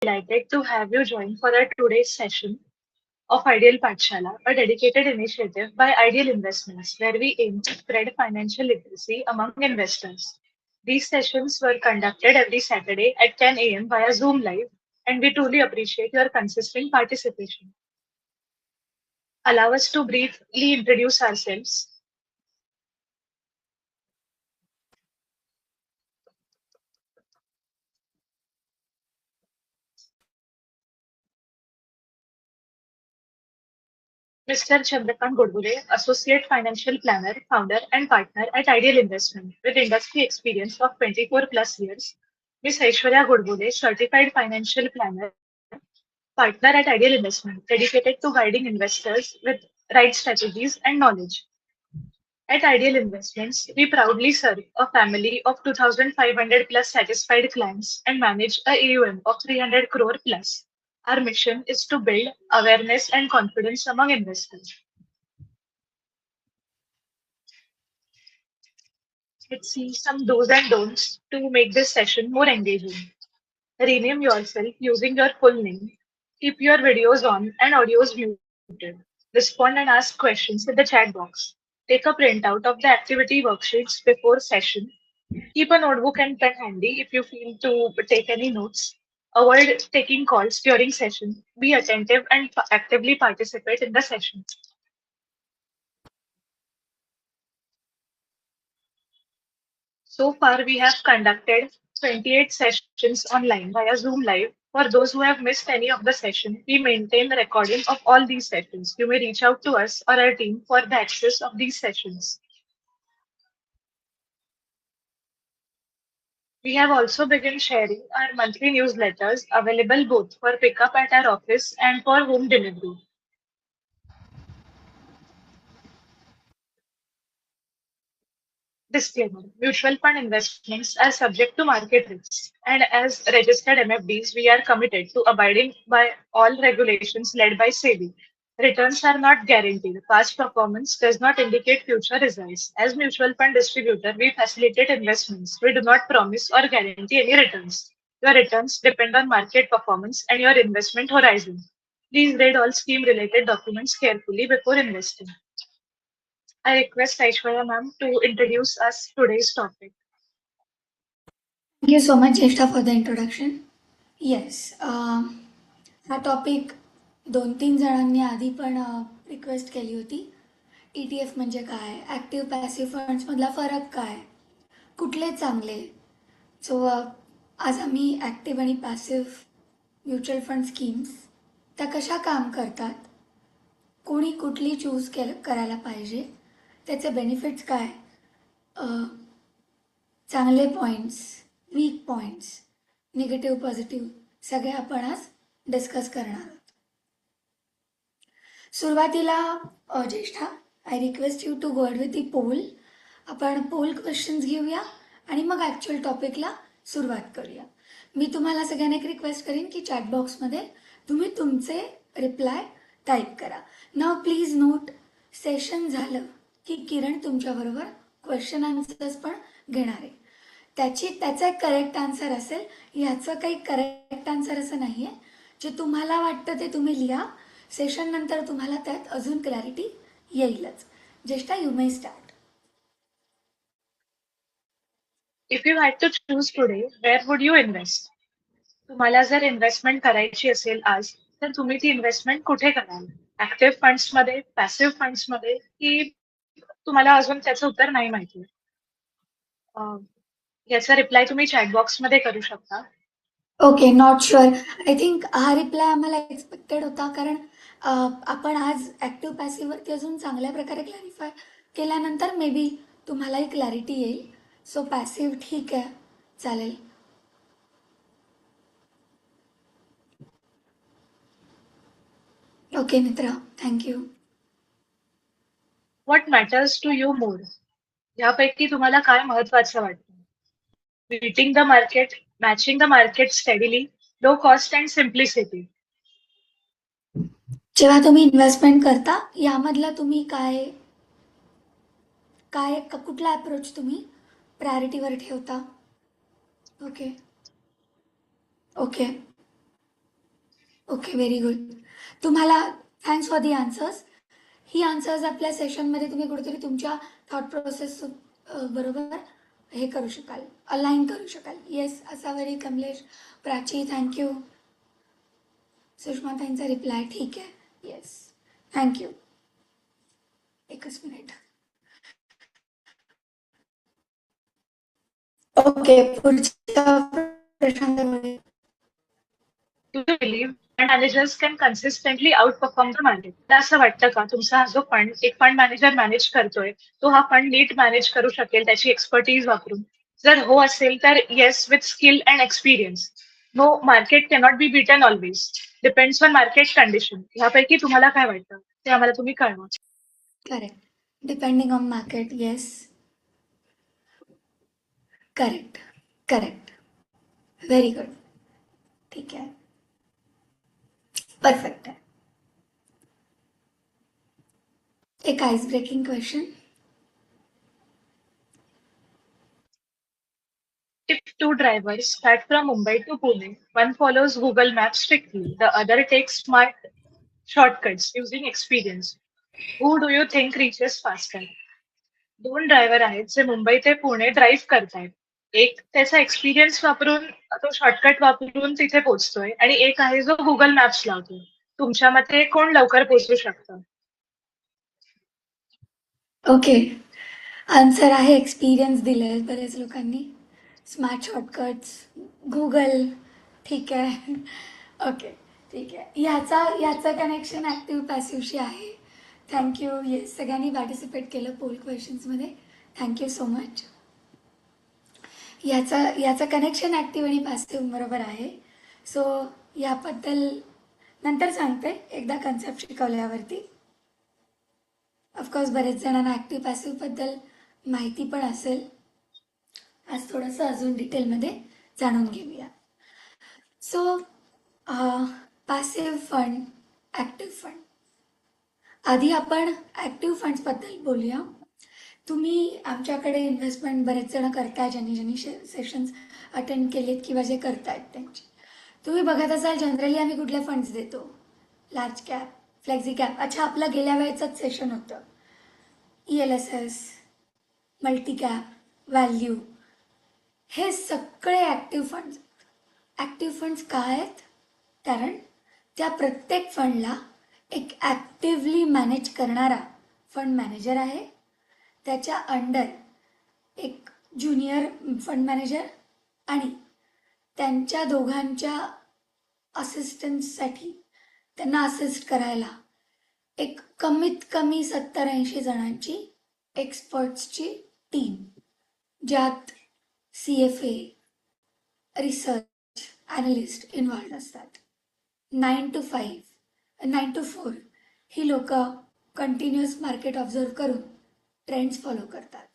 delighted to have you join for our today's session of Ideal Pathshala, a dedicated initiative by Ideal Investments, where we aim to spread financial literacy among investors. These sessions were conducted every Saturday at 10 a.m. via Zoom Live, and we truly appreciate your consistent participation. Allow us to briefly introduce ourselves. Mr. Chandrakant Godbole, Associate Financial Planner, Founder and Partner at Ideal Investment with industry experience of 24 plus years. Ms. Aishwarya Godbole, Certified Financial Planner, Partner at Ideal Investment, dedicated to guiding investors with right strategies and knowledge. At Ideal Investments, we proudly serve a family of 2,500 plus satisfied clients and manage a AUM of 300 crore plus. Our mission is to build awareness and confidence among investors. Let's see some do's and don'ts to make this session more engaging. Rename yourself using your full name. Keep your videos on and audios muted. Respond and ask questions in the chat box. Take a printout of the activity worksheets before session. Keep a notebook and pen handy if you feel to take any notes. Avoid taking calls during session. Be attentive and actively participate in the session. So far, we have conducted 28 sessions online via Zoom Live. For those who have missed any of the session, we maintain the recording of all these sessions. You may reach out to us or our team for the access of these sessions. We have also begun sharing our monthly newsletters available both for pickup at our office and for home delivery. Disclaimer: mutual fund investments are subject to market risks, and as registered MFDs, we are committed to abiding by all regulations led by SEBI. Returns are not guaranteed. Past performance does not indicate future results. As mutual fund distributor, we facilitate investments. We do not promise or guarantee any returns. Your returns depend on market performance and your investment horizon. Please read all scheme related documents carefully before investing. I request Aishwarya ma'am to introduce us today's topic. Thank you so much, Jeshta, for the introduction. Yes, हा topic 2-3 जणांनी आधी पण request केली होती. ETF म्हणजे काय, active passive फंड्समधला फरक काय, कुठले चांगले. सो आज आम्ही ॲक्टिव्ह आणि पॅसिव्ह म्युच्युअल फंड स्कीम्स त्या कशा काम करतात, कोणी कुठली चूज करायला पाहिजे, त्याचे बेनिफिट्स काय, चांगले points, weak points, negative positive सगळे आपण आज डिस्कस करणार आहोत. सुरुवातीला Jyeshtha, I request you to go ahead with the poll. आपण पोल क्वेश्चन्स घेऊया आणि मग ॲक्च्युअल टॉपिकला सुरुवात करूया. मी तुम्हाला सगळ्यांना एक रिक्वेस्ट करीन की चॅट बॉक्समध्ये तुम्ही तुमचे रिप्लाय टाईप करा. नाव प्लीज नोट, सेशन झालं की किरण तुमच्याबरोबर क्वेश्चन आन्सर्स पण घेणार आहे. त्याचा एक करेक्ट आन्सर असेल. ह्याचं काही करेक्ट आन्सर असं नाही आहे. जे तुम्हाला वाटतं ते तुम्ही लिहा. सेशन नंतर तुम्हाला त्यात अजून क्लॅरिटी येईलच. Jyeshtha, you may start. If you had to choose today, where would you invest? तुम्हाला जर इन्व्हेस्टमेंट करायची असेल आज, तर तुम्ही ती इन्व्हेस्टमेंट कुठे कराल? ऍक्टिव्ह फंड्स मध्ये, पॅसिव्ह फंड्स मध्ये, की तुम्हाला अजून त्याचं उत्तर नाही माहिती? याचा रिप्लाय तुम्ही चॅटबॉक्स मध्ये करू शकता. Okay, not sure. I think हा रिप्लाय आम्हाला एक्सपेक्टेड होता, कारण आपण आज ॲक्टिव्ह पॅसिव्हवरती अजून चांगल्या प्रकारे क्लॅरिफाय केल्यानंतर मे बी तुम्हालाही क्लॅरिटी येईल. सो पॅसिव्ह ठीक आहे, चालेल. ओके मित्रा, thank you. What matters to you more? यापैकी तुम्हाला काय महत्वाचं वाटतं? Beating the market, matching the market steadily, low cost and simplicity. जेव्हा तुम्ही इन्व्हेस्टमेंट करता यामधला तुम्ही काय कुठला अप्रोच तुम्ही प्रायोरिटीवर ठेवता? Okay okay okay, very good. तुम्हाला थँक्स फॉर दी आन्सर्स. ही आन्सर्स आपल्या सेशनमध्ये तुम्ही कुठेतरी तुमच्या थॉट प्रोसेस बरोबर हे करू शकाल, अलाइन करू शकाल. Yes, Asavari, Kamlesh, Prachi, thank you. सुषमाताईंचा रिप्लाय ठीक आहे. Yes, thank you. एकच मिनिट. ओके, पुढच्या प्रश्नामध्ये Do you believe fund managers can consistently outperform the market? तर असं वाटतं का तुमचा हा जो फंड एक फंड मॅनेजर मॅनेज करतोय तो हा फंड नीट मॅनेज करू शकेल त्याची एक्सपर्टीज वापरून? जर हो असेल तर yes with skill and experience. No, market cannot be beaten always. Depends on market condition. ह्यापैकी तुम्हाला काय वाटतं ते आम्हाला तुम्ही कळवा. Correct. Depending on market, yes. Correct, correct. Very good. ठीक आहे, परफेक्ट आहे. एक ice breaking question. If two drivers start from Mumbai to Pune, one follows Google Maps strictly, the other takes smart shortcuts using experience. Who do you think reaches faster? दोन driver आहेत जे मुंबई ते Pune drive करतायत. एक त्याचा experience वापरून तो shortcut वापरून तिथे पोहोचतोय आणि एक आहे जो गुगल मॅप्स लावतोय. तुमच्या मते कोण लवकर पोहोचू शकतं? ओके, आन्सर आहे एक्सपिरियन्स दिले बरेच लोकांनी. Smart shortcuts, Google. ठीक आहे. ओके, ठीक आहे. याचं कनेक्शन ॲक्टिव्ह पॅसिव्हशी आहे. थँक्यू. येस, सगळ्यांनी पार्टिसिपेट केलं पोल क्वेश्चन्समध्ये. Thank you so much. याचं कनेक्शन ॲक्टिव्ह आणि पॅसिव्ह बरोबर आहे. सो याबद्दल नंतर सांगते एकदा कन्सेप्ट शिकवल्यावरती. ऑफकोर्स बरेच जणांना ॲक्टिव्ह पॅसिव्हबद्दल माहिती पण असेल. आज थोडंसं अजून डिटेलमध्ये जाणून घेऊया. So passive fund, active fund. आधी आपण ॲक्टिव्ह फंड्सबद्दल बोलूया. तुम्ही आमच्याकडे इन्व्हेस्टमेंट बरेच जण करताय, ज्यांनी सेशन्स अटेंड केलेत किंवा जे करतायत त्यांची. तुम्ही बघत असाल जनरली आम्ही कुठले फंड्स देतो. Large cap, flexi cap. अच्छा, आपलं गेल्या वेळेचंच सेशन होतं. ELSS, मल्टी कॅप, व्हॅल्यू, हे सगळे ॲक्टिव्ह फंड्स. ॲक्टिव्ह फंड्स काय आहेत? कारण त्या प्रत्येक फंडला एक ॲक्टिव्हली मॅनेज करणारा फंड मॅनेजर आहे. त्याच्या अंडर एक ज्युनियर फंड मॅनेजर आणि त्यांच्या दोघांच्या असिस्टन्ससाठी त्यांना असिस्ट करायला एक कमीत कमी 70-80 जणांची एक्सपर्ट्सची टीम, ज्यात CFA, रिसर्च ॲनालिस्ट इन्व्हॉल्ड असतात. 9 to 5, 9 to 4 ही लोक कंटिन्युअस मार्केट ऑब्झर्व करून ट्रेंड्स फॉलो करतात.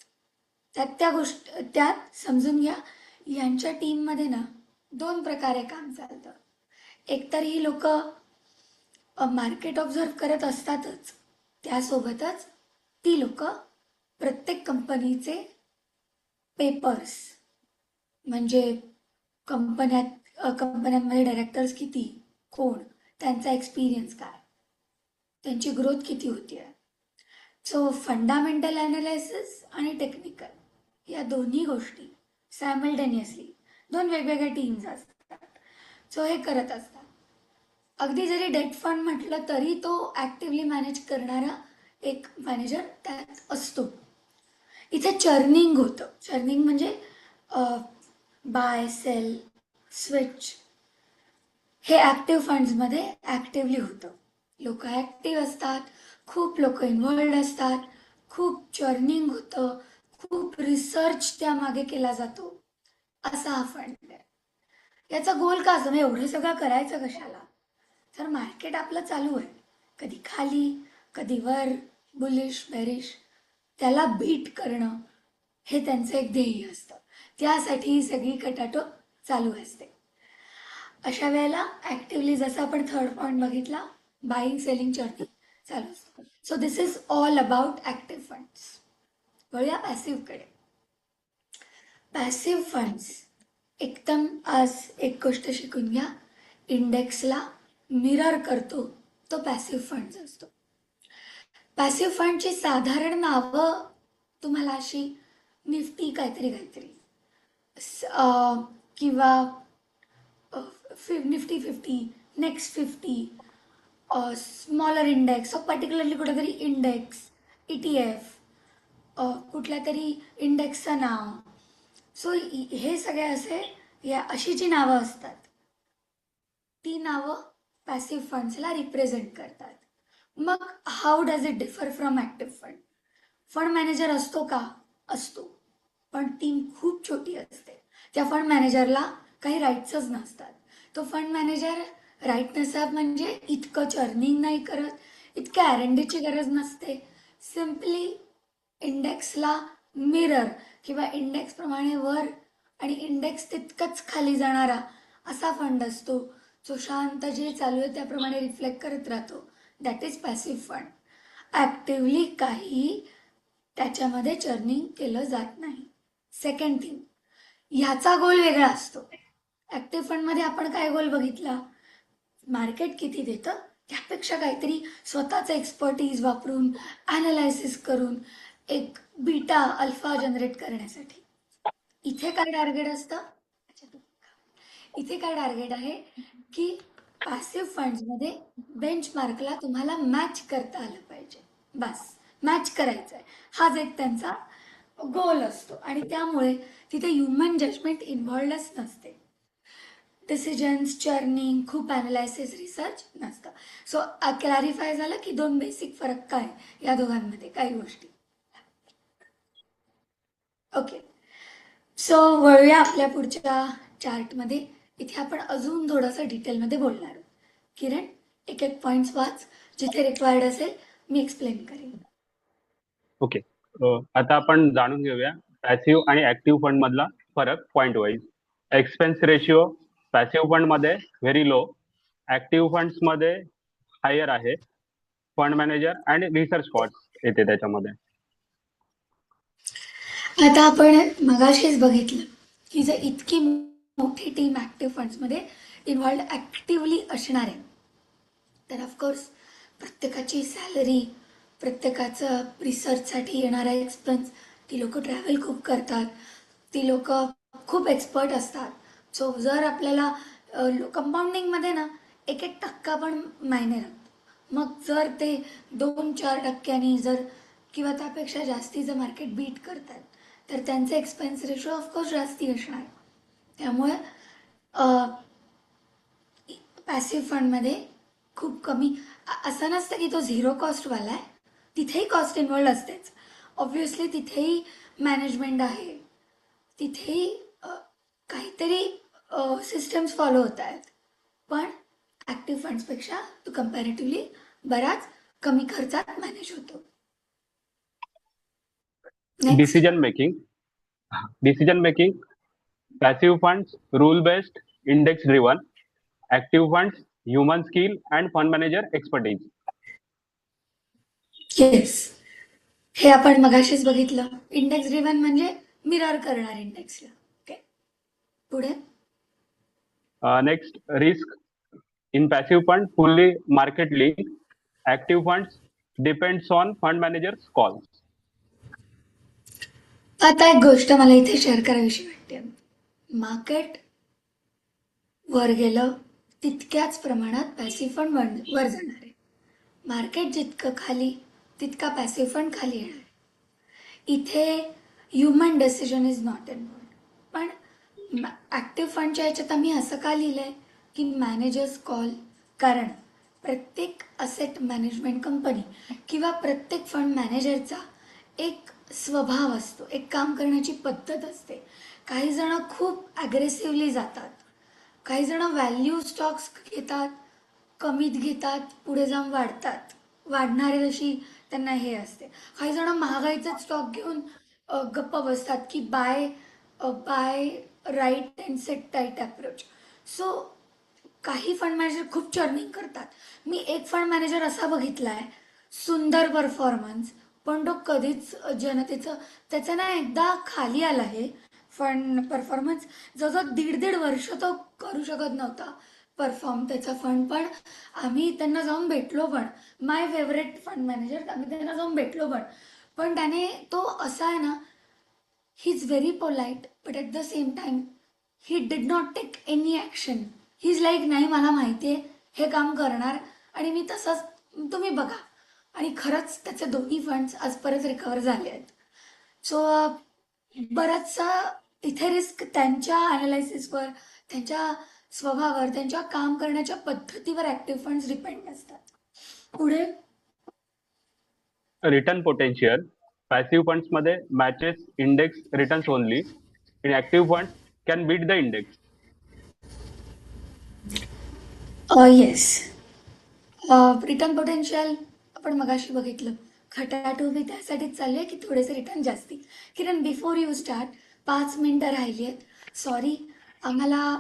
त्यात समजून घ्या, यांच्या टीममध्ये ना 2 प्रकारे काम चालतं. एकतर ही लोक मार्केट ऑब्झर्व करत असतातच, त्यासोबतच ती लोक प्रत्येक कंपनीचे पेपर्स, म्हणजे कंपन्यांमध्ये डायरेक्टर्स किती, कोण, त्यांचा एक्सपिरियन्स काय, त्यांची ग्रोथ किती होती आहे. सो फंडामेंटल ॲनालिसिस आणि टेक्निकल या दोन्ही गोष्टी सायमल्टेनियसली 2 वेगवेगळ्या टीम्स असतात. सो हे करत असतात. अगदी जरी डेट फंड म्हटलं तरी तो ॲक्टिव्हली मॅनेज करणारा एक मॅनेजर त्यात असतो. इथे चर्निंग होतं. चर्निंग म्हणजे बाय, सेल, स्विच हे ॲक्टिव्ह फंड्समध्ये ॲक्टिव्हली होतं. लोक ॲक्टिव्ह असतात, खूप लोक इन्व्हॉल्ड असतात, खूप चर्निंग होतं, खूप रिसर्च त्यामागे केला जातो. असा हा फंड आहे. याचा गोल का असं, एवढं सगळं करायचं कशाला? तर मार्केट आपलं चालू आहे, कधी खाली कधी वर, बुलिश बेरिश, त्याला बीट करणं हे त्यांचं एक ध्येय असतं. त्यासाठी ही सगळी कटाटोप चालू असते. अशा वेळेला ॲक्टिव्हली जसं आपण थर्ड पॉईंट बघितला, बाईंग, सेलिंग, चर्निंग चालू असतं. So this is all about active funds. वळूया पॅसिव्हकडे. पॅसिव्ह फंड्स एकदम आज एक गोष्ट शिकून घ्या, इंडेक्सला मिरर करतो तो पॅसिव्ह फंड असतो. पॅसिव्ह फंडची साधारण नावं तुम्हाला अशी निफ्टी काहीतरी काहीतरी किंवा Nifty 50, next 50, smaller index, particularly कुठेतरी इंडेक्स, ETF, कुठल्या तरी इंडेक्सचं नाव. सो हे सगळे असे अशी जी नावं असतात ती नावं पॅसिव्ह फंड्सला रिप्रेझेंट करतात. मग how does it differ from active fund? Fund manager असतो का? असतो, पण टीम खूप छोटी असते. त्या फंड मॅनेजरला काही राईट्सच नसतात. तो फंड मॅनेजर राईट नसतात म्हणजे इतकं चर्निंग नाही करत, इतक्या R&Dची गरज नसते. सिम्पली इंडेक्सला मिरर किंवा इंडेक्सप्रमाणे वर आणि इंडेक्स तितकंच खाली जाणारा असा फंड असतो, जो शांत जे चालू आहे त्याप्रमाणे रिफ्लेक्ट करत राहतो. That is passive fund. Actively काही त्याच्यामध्ये चर्निंग केलं जात नाही. सेकंड थिंग, ह्याचा गोल वेगळा असतो. ॲक्टिव्ह फंडमध्ये आपण काय गोल बघितला? मार्केट किती देतं त्यापेक्षा काहीतरी स्वतःचं एक्सपर्टीज वापरून ॲनालायसिस करून एक बीटा अल्फा जनरेट करण्यासाठी. इथे काय टार्गेट असतं? इथे काय टार्गेट आहे की पॅसिव्ह फंड्समध्ये बेंचमार्कला तुम्हाला मॅच करता आलं पाहिजे. बस मॅच करायचं आहे, हाच एक त्यांचा गोल असतो. आणि त्यामुळे तिथे ह्युमन जजमेंट इन्व्हॉल्वच नसते. डिसिजन्स, चर्निंग, खूप ॲनालायसिस, रिसर्च नसतं. सो क्लॅरिफाय झालं की दोन बेसिक फरक काय या दोघांमध्ये काही गोष्टी. ओके, सो वळूया आपल्या पुढच्या चार्टमध्ये. इथे आपण अजून थोडंसं डिटेलमध्ये बोलणार आहोत. किरण, एक एक पॉईंट्स वाच, जिथे रिक्वायर्ड असेल मी एक्सप्लेन करेन. ओके, आता आपण जाणून घेऊया पॅसिव्ह आणि ऍक्टिव्ह फंड मधला फरक point wise. Expense ratio passive fund मध्ये व्हेरी लो, ऍक्टिव्ह फंड्स मध्ये हायर आहे. फंड मॅनेजर आणि रिसर्च कॉस्ट येते त्याच्यामध्ये. आता आपण मगाशीच बघितलं की जर इतकी मोठी टीम ॲक्टिव्ह फंड्समध्ये इन्व्हॉल्ड ॲक्टिव्हली असणार आहे, तर ऑफकोर्स प्रत्येकाची सॅलरी, प्रत्येकाचं रिसर्चसाठी येणारा एक्सपेन्स, ती लोक ट्रॅव्हल खूप करतात, ती लोक खूप एक्सपर्ट असतात. सो जर आपल्याला कंपाऊंडिंगमध्ये ना 1% पण मायने राहतो. मग जर ते 2-4% जर किंवा त्यापेक्षा जास्तीचं मार्केट बीट करतात तर त्यांचे एक्सपेन्स रेशो ऑफकोर्स जास्ती असणार. त्यामुळे पॅसिव्ह फंडमध्ये खूप कमी, असं नसतं की तो झिरो कॉस्टवाला आहे, तिथेही कॉस्ट इन्व्हॉल्ड असतेच. ऑब्व्हियसली तिथेही मॅनेजमेंट आहे, तिथेही काहीतरी सिस्टम्स फॉलो होत आहेत, पण ॲक्टिव्ह फंड्सपेक्षा तो कम्पॅरेटिव्हली बराच कमी खर्चात मॅनेज होतो. Decision making passive funds rule based, index driven. Active funds human skill and fund manager expertise. Yes, हे आपण मगाशीच बघितलं. इंडेक्स ड्रिव्हन म्हणजे मिरर करणार इंडेक्सला. ओके, पुढे next, risk in passive fund fully market link. Active funds depends on fund managers call. आता एक गोष्ट मला इथे शेअर करावीशी वाटते. मार्केट वर गेलं तितक्याच प्रमाणात पॅसिव्ह फंड वर जाणार आहे. मार्केट जितकं खाली तितका पॅसिव्ह फंड खाली येणार आहे. इथे human decision is not involved. पण ॲक्टिव्ह फंडच्या ह्याच्यात आम्ही असं का लिहिलंय की मॅनेजर्स कॉल? कारण प्रत्येक असेट मॅनेजमेंट कंपनी किंवा प्रत्येक फंड मॅनेजरचा एक स्वभाव असतो, एक काम करण्याची पद्धत असते. काही जण खूप ॲग्रेसिव्हली जातात, काही जण व्हॅल्यू स्टॉक्स घेतात, कमीत घेतात, पुढे जाऊन वाढतात, वाढणारे जशी त्यांना हे असते. काही जण महागाईचे स्टॉक घेऊन गप्प बसतात की buy right and sit tight approach. So काही फंड मॅनेजर खूप चर्निंग करतात. मी एक फंड मॅनेजर असा बघितला आहे, सुंदर परफॉर्मन्स, पण तो कधीच जनतेचं, त्याचं ना एकदा खाली आला आहे फंड परफॉर्मन्स, जवळजवळ 1.5 वर्ष तो करू शकत नव्हता. परफॉर्म त्याचा फंड. पण आम्ही त्यांना जाऊन भेटलो पण, माय फेवरेट फंड मॅनेजर, आम्ही त्यांना जाऊन भेटलो पण त्याने तो असा आहे ना, he is very polite but at the same time he did not take any action. He is like नाही मला माहिती आहे हे काम करणार आणि मी तसंच, तुम्ही बघा. आणि खरंच त्याचे दोन्ही फंड्स आज परत रिकवर झाले आहेत. सो बराचसा इथे रिस्क त्यांच्या अनालिसिसवर, त्यांच्या स्वभावावर, त्यांच्या काम करण्याच्या पद्धतीवर ॲक्टिव्ह फंड्स डिपेंड असतात. पुढे रिटर्न पोटेन्शियल पॅसिव्ह फंड्स मध्ये matches index returns only. In active funds can beat the index. Yes, return potential आपण मगाशी बघितलं. खटाटू मी त्यासाठीच चालली आहे की थोडेसे रिटर्न जास्ती. किरण, बिफोर यू स्टार्ट 5 मिनिटं राहिली आहेत. सॉरी, आम्हाला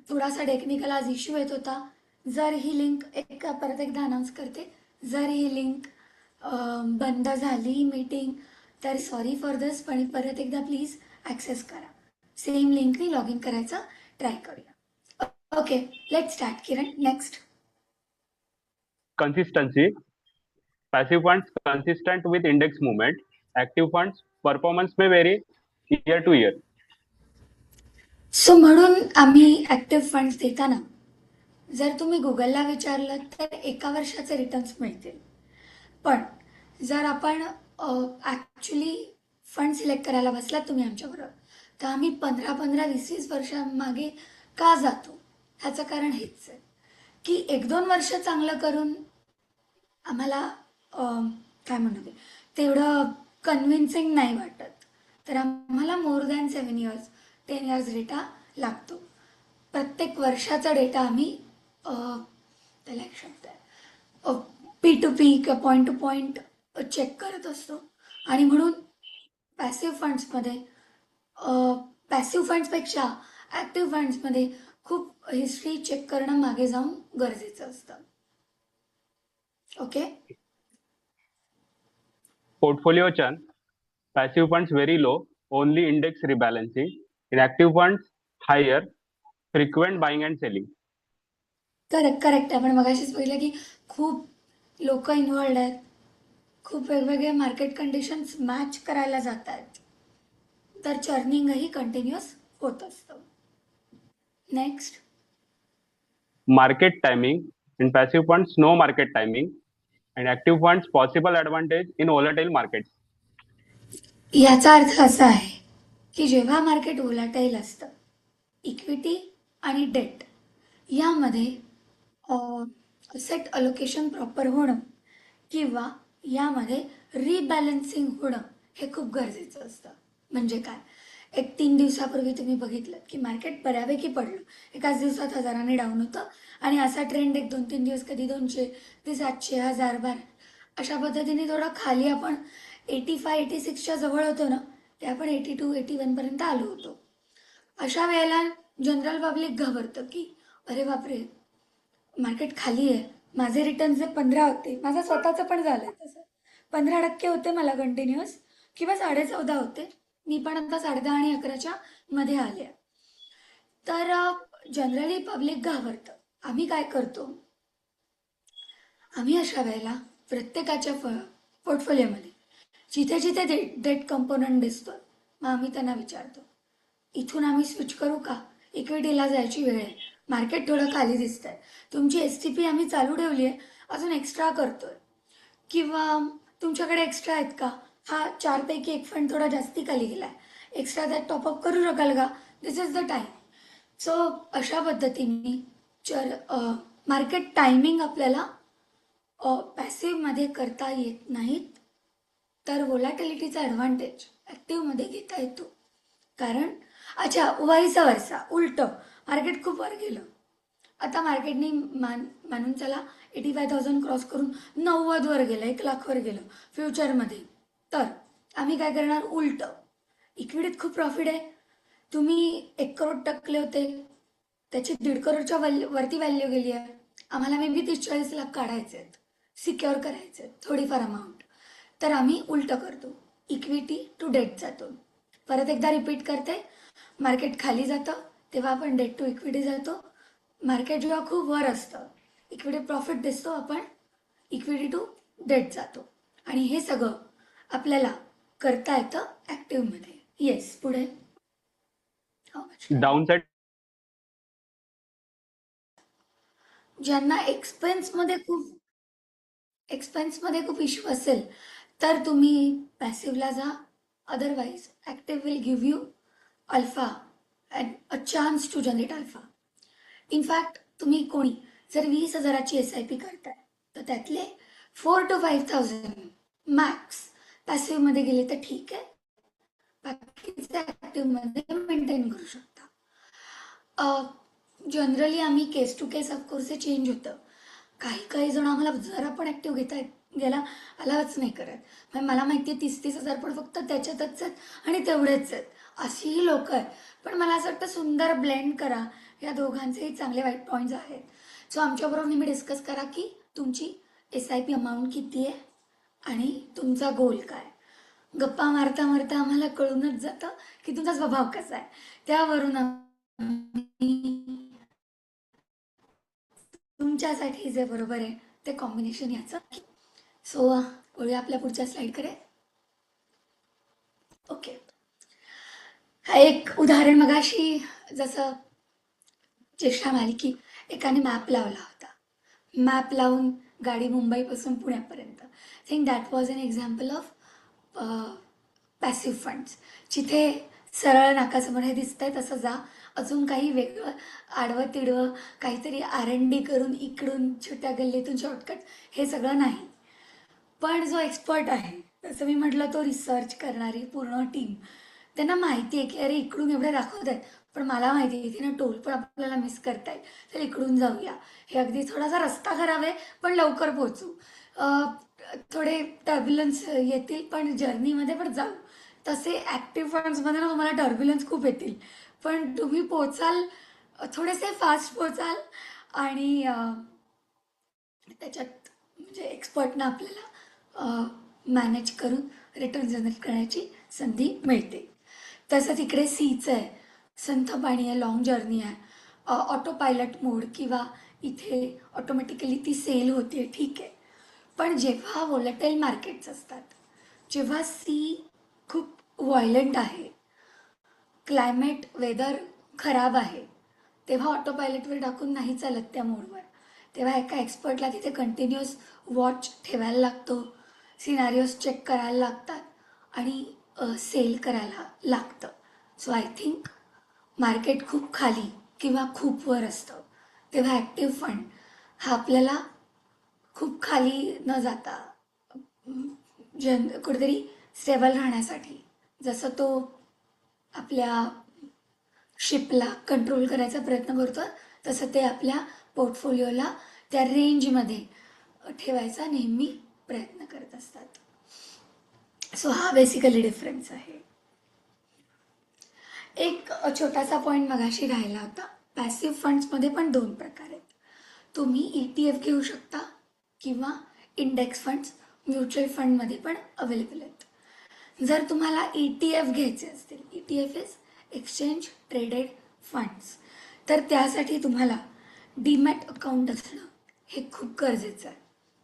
थोडासा टेक्निकल आज इश्यू येत होता. जर ही लिंक परत एकदा अनाऊन्स करते, जर ही लिंक बंद झाली मीटिंग तर सॉरी फॉर दिस, पण परत एकदा प्लीज ॲक्सेस करा. सेम लिंकनी लॉग इन करायचा ट्राय करूया. Okay, let start. Kiran, next. Consistency. Passive funds consistent with index movement. Active funds performance may vary year to year. So म्हणून आम्ही ॲक्टिव्ह फंड्स देताना जर तुम्ही गुगलला विचारलं तर 1 वर्षाचे रिटर्न्स मिळतील. पण जर आपण ॲक्च्युली फंड सिलेक्ट करायला बसलात तुम्ही आमच्याबरोबर, तर आम्ही 15-20 वर्षांमागे का जातो ह्याचं कारण हेच आहे की 1-2 वर्ष चांगलं करून आम्हाला काय म्हणू तेवढं कन्व्हिन्सिंग नाही वाटत. तर आम्हाला more than 7 years 10 years data लागतो. प्रत्येक वर्षाचा डेटा आम्ही त्याला एक शब्द आहे P2P किंवा पॉईंट टू पॉईंट चेक करत असतो. आणि म्हणून पॅसिव्ह फंड्समध्ये पॅसिव्ह फंड्सपेक्षा ॲक्टिव्ह फंड्समध्ये खूप हिस्ट्री चेक करणं मागे जाऊन गरजेचं असतं. Okay. Portfolio churn. Passive funds very low, only index rebalancing. In active funds higher, frequent buying and selling. Correct. आपण मगाशीच पहिलं की खूप लोक इन्व्हॉल्ड आहेत, खूप वेगवेगळे मार्केट कंडिशन्स मॅच करायला जात आहेत, तर चर्निंगही कंटिन्युअस होत असतं. Next. Market timing. In passive funds no market timing. And active funds possible advantage in volatile markets. याचा अर्थ असा आहे की जेव्हा मार्केट वोलाटाईल असतं, इक्विटी आणि डेट यामध्ये सेट अलोकेशन प्रॉपर होणं किंवा यामध्ये रिबॅलन्सिंग होणं हे खूप गरजेचं असतं. म्हणजे काय, एक 3 दिवसापूर्वी तुम्ही बघितलं की मार्केट बऱ्यापैकी पडलं, एकाच दिवसात 1000ने डाऊन होतं आणि असा ट्रेंड एक 2-3 दिवस कधी 200, कधी 700, 1000 अशा पद्धतीने थोडा खाली आपण 85-86च्या जवळ होतो ना, ते आपण 82-81पर्यंत आलो होतो. अशा वेळेला जनरल पब्लिक घाबरतं की अरे बापरे, मार्केट खाली आहे, माझे रिटर्न जे 15 होते, माझं स्वतःचं पण झालंय तसं 15% होते मला कंटिन्युअस, किंवा 14.5 होते, मी पण आता 10.5 आणि 11च्या मध्ये आले. तर जनरली पब्लिक घाबरतं. आम्ही काय करतो, आम्ही अशा वेळेला प्रत्येकाच्या पोर्टफोलिओमध्ये जिथे जिथे डेट कंपोनंट दिसतो, मग आम्ही त्यांना विचारतो इथून आम्ही स्विच करू का, इक्विटीला जायची वेळ आहे, मार्केट थोडं खाली दिसतंय, तुमची STP आम्ही चालू ठेवली आहे, अजून एक्स्ट्रा करतोय, किंवा तुमच्याकडे एक्स्ट्रा आहेत का, हा 4 पैकी 1 फंड थोडा जास्ती खाली गेलाय, एक्स्ट्रा त्यात टॉपअप करू शकाल का, दिस इज द टाइम. सो अशा पद्धतीने मार्केट टायमिंग आपल्याला पॅसिव्हमध्ये करता येत नाहीत, तर व्होलॅटिलिटीचा ॲडव्हान्टेज ॲक्टिव्हमध्ये घेता येतो. कारण अच्छा, वाईसा वर्सा उलटं, मार्केट खूप वर गेलं, आता मार्केटने मानून चला 85,000 क्रॉस करून 90 वर गेलं, 1,00,000 वर गेलं फ्युचरमध्ये, तर आम्ही काय करणार, उलटं. इक्विटीत खूप प्रॉफिट आहे, तुम्ही 1 करोड टाकले होते, त्याची 1.5 करोडच्या वरती व्हॅल्यू गेली आहे, आम्हाला मे बी 30-40 लाख काढायचे आहेत, सिक्युअर करायचे आहेत थोडीफार अमाऊंट, तर आम्ही उलटं करतो, इक्विटी टू डेट जातो. परत एकदा रिपीट करते, मार्केट खाली जातं तेव्हा आपण डेट टू इक्विटी जातो, मार्केट जेव्हा खूप वर असतं, इक्विटी प्रॉफिट दिसतो, आपण इक्विटी टू डेट जातो आणि हे सगळं आपल्याला करता येतं ॲक्टिव्हमध्ये. येस, पुढे. How much? डाऊन साईड ज्यांना एक्सपेन्समध्ये खूप इश्यू असेल तर तुम्ही पॅसिव्हला जा. Otherwise active will give you alpha and a chance to generate alpha. In fact तुम्ही कोणी जर 20,000ची SIP करताय तर त्यातले 4,000 to 5,000 मॅक्स पॅसिव्हमध्ये गेले तर ठीक आहे, बाकीचे ॲक्टिव्हमध्ये मेंटेन करू शकता. जनरली आम्ही केस टू केस ऑफकोर्स हे चेंज होतं. काही जण आम्हाला जरा पण ॲक्टिव्ह घेता गेला अलावच नाही करत. म्हणजे मला माहिती आहे 30,000 पण फक्त त्याच्यातच आहेत आणि तेवढेच आहेत, अशीही लोक आहेत. पण मला असं वाटतं सुंदर ब्लेंड करा. या दोघांचेही चांगले वाईट पॉईंट्स आहेत. सो आमच्याबरोबर नेहमी डिस्कस करा की तुमची SIP अमाऊंट किती आहे आणि तुमचा गोल काय. गप्पा मारता मारता आम्हाला कळूनच जातं की तुमचा स्वभाव कसा आहे. त्यावरून आम्ही तुमच्यासाठी जे बरोबर आहे ते कॉम्बिनेशन याचं. सो वळूया आपल्या पुढच्या स्लाईडकडे. ओके, हा एक उदाहरण मगाशी जसं चेष्टा म्हणाली की एकाने मॅप लावला होता. मॅप लावून गाडी मुंबईपासून पुण्यापर्यंत. Think that was an example of passive funds. जिथे सरळ नाकासमोर हे दिसतंय तसं जा. अजून काही वेगळं आडवं तिडवं काहीतरी R&D करून इकडून छोट्या गल्लीतून शॉर्टकट हे सगळं नाही. पण जो एक्सपर्ट आहे, जसं मी म्हटलं, तो रिसर्च करणारी पूर्ण टीम, त्यांना माहिती आहे की अरे इकडून एवढे दाखवत आहेत, पण मला माहिती आहे इथे ना टोल पण आपल्याला मिस करता येईल, तर इकडून जाऊया. हे अगदी थोडासा रस्ता खराब आहे पण लवकर पोहोचू, थोडे टर्ब्युलन्स येतील पण जर्नीमध्ये पण जाऊ. तसे ॲक्टिव्ह फंड्समध्ये ना तुम्हाला टर्ब्युलन्स खूप येतील पण तुम्ही पोचाल, थोडेसे फास्ट पोचाल आणि त्याच्यात म्हणजे एक्सपर्टना आपल्याला मॅनेज करून रिटर्न जनरेट करण्याची संधी मिळते. तसंच इकडे सीचं आहे, संथ पाणी आहे, लॉंग जर्नी आहे, ऑटो पायलट मोड किंवा इथे ऑटोमॅटिकली ती सेल होते, ठीक आहे. पण जेव्हा वॉलेटाईल मार्केट्स असतात, जेव्हा सी खूप व्हायलंट आहे, क्लायमेट वेदर खराब आहे, तेव्हा ऑटो पायलटवर टाकून नाही चालत त्या मोडवर. तेव्हा एका एक्सपर्टला तिथे कंटिन्युअस वॉच ठेवायला लागतो, सिनारिओज चेक करायला लागतात आणि सेल करायला लागतं. सो आय थिंक मार्केट खूप खाली किंवा खूप वर असतं तेव्हा ॲक्टिव्ह फंड हा आपल्याला खूप खाली न जाता कुठेतरी स्टेबल राहण्यासाठी, जसं तो आपल्या शिपला कंट्रोल करायचा प्रयत्न करतो तसं ते आपल्या पोर्टफोलिओला त्या रेंजमध्ये ठेवायचा नेहमी प्रयत्न करत असतात. सो हा बेसिकली डिफरन्स आहे. एक छोटासा पॉईंट मगाशी राहिला होता. पॅसिव्ह फंड्समध्ये पण 2 प्रकार आहेत. तुम्ही ETF घेऊ शकता किंवा इंडेक्स फंड्स म्युच्युअल फंडमध्ये पण अवेलेबल आहेत. जर तुम्हाला ETF घ्यायचे असतील, ETF is exchange traded funds, तर त्यासाठी तुम्हाला डीमॅट अकाउंट असणं हे खूप गरजेचं आहे.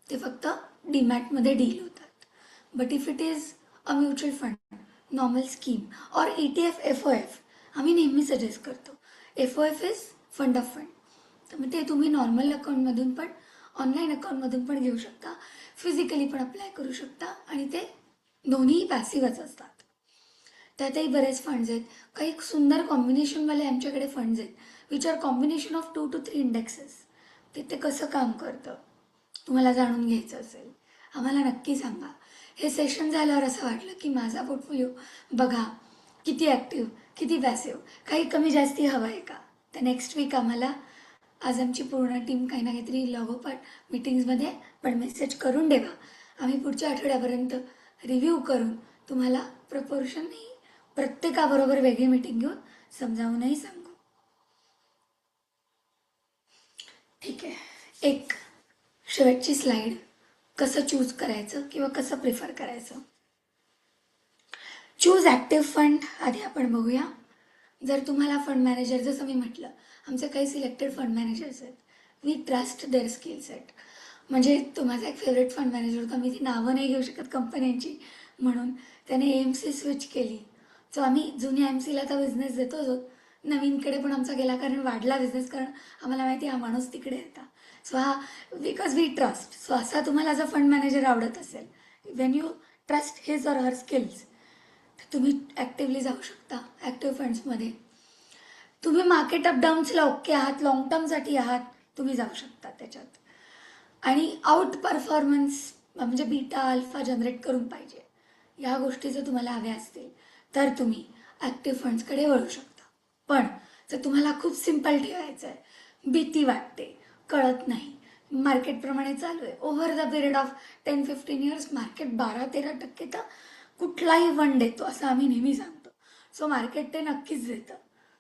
ते फक्त डीमॅटमध्ये डील होतात. But if it is a mutual fund, normal scheme और ETF FOF आम्ही नेहमी सजेस्ट करतो. FOF is fund of fund, तर मग ते तुम्ही नॉर्मल अकाउंटमधून पण ऑनलाईन अकाउंटमधून पण घेऊ शकता, फिजिकली पण अप्लाय करू शकता आणि ते दोन्ही पॅसिव्हच असतात. त्यातही बरेच फंड्स आहेत. काही सुंदर कॉम्बिनेशनवाले आमच्याकडे फंड्स आहेत which are combination of 2 to 3 indexes. ते कसं काम करतं तुम्हाला जाणून घ्यायचं असेल, आम्हाला नक्की सांगा. हे सेशन झाल्यावर असं वाटलं की माझा पोर्टफोलिओ बघा किती ॲक्टिव्ह, किती पॅसिव्ह, काही कमी जास्ती हवं आहे का, तर नेक्स्ट वीक आम्हाला, आज आमची पूर्ण टीम काही ना काहीतरी लागोपाठ मीटिंग्समध्ये पण मेसेज करून ठेवा. आम्ही पुढच्या आठवड्यापर्यंत रिव्ह्यू करून तुम्हाला प्रपोर्शन नाही, प्रत्येकाबरोबर वेगळी मीटिंग घेऊन समजावूनही सांगू. ठीक आहे, एक शेवटची स्लाईड, कसं चूज करायचं किंवा कसं प्रिफर करायचं. चूज ॲक्टिव्ह फंड आधी आपण बघूया. जर तुम्हाला फंड मॅनेजर, जसं मी म्हटलं, आमचे काही सिलेक्टेड फंड मॅनेजर्स आहेत, we trust their skill set. म्हणजे तो माझा एक फेवरेट फंड मॅनेजर होता, मी ती नावं नाही घेऊ शकत कंपन्यांची, म्हणून त्याने AMC स्विच केली. सो आम्ही जुन्या AMCला आता बिझनेस देतोच आहोत, नवीनकडे पण आमचा गेला, कारण वाढला बिझनेस, कारण आम्हाला माहिती हा माणूस तिकडे येता. सो हा बिकॉज वी ट्रस्ट. सो असा तुम्हाला जर फंड मॅनेजर आवडत असेल, Wien you trust his or her skills, तर तुम्ही ॲक्टिव्हली जाऊ शकता ॲक्टिव्ह फंड्समध्ये. तुम्ही मार्केट अपडाऊन्सला ओके आहात, लॉंग टर्मसाठी आहात, तुम्ही जाऊ शकता त्याच्यात. आणि आउट परफॉर्मन्स म्हणजे बीटा अल्फा जनरेट करून पाहिजे, ह्या गोष्टी जर तुम्हाला हव्या असतील तर तुम्ही ॲक्टिव्ह फंड्सकडे वळू शकता. पण जर तुम्हाला खूप सिम्पल ठेवायचं आहे, भीती वाटते, कळत नाही, मार्केटप्रमाणे चालू आहे, over the period of 10-15 years market 12-13% तर कुठलाही फंड देतो असं आम्ही नेहमी सांगतो. सो मार्केट ते नक्कीच देतं.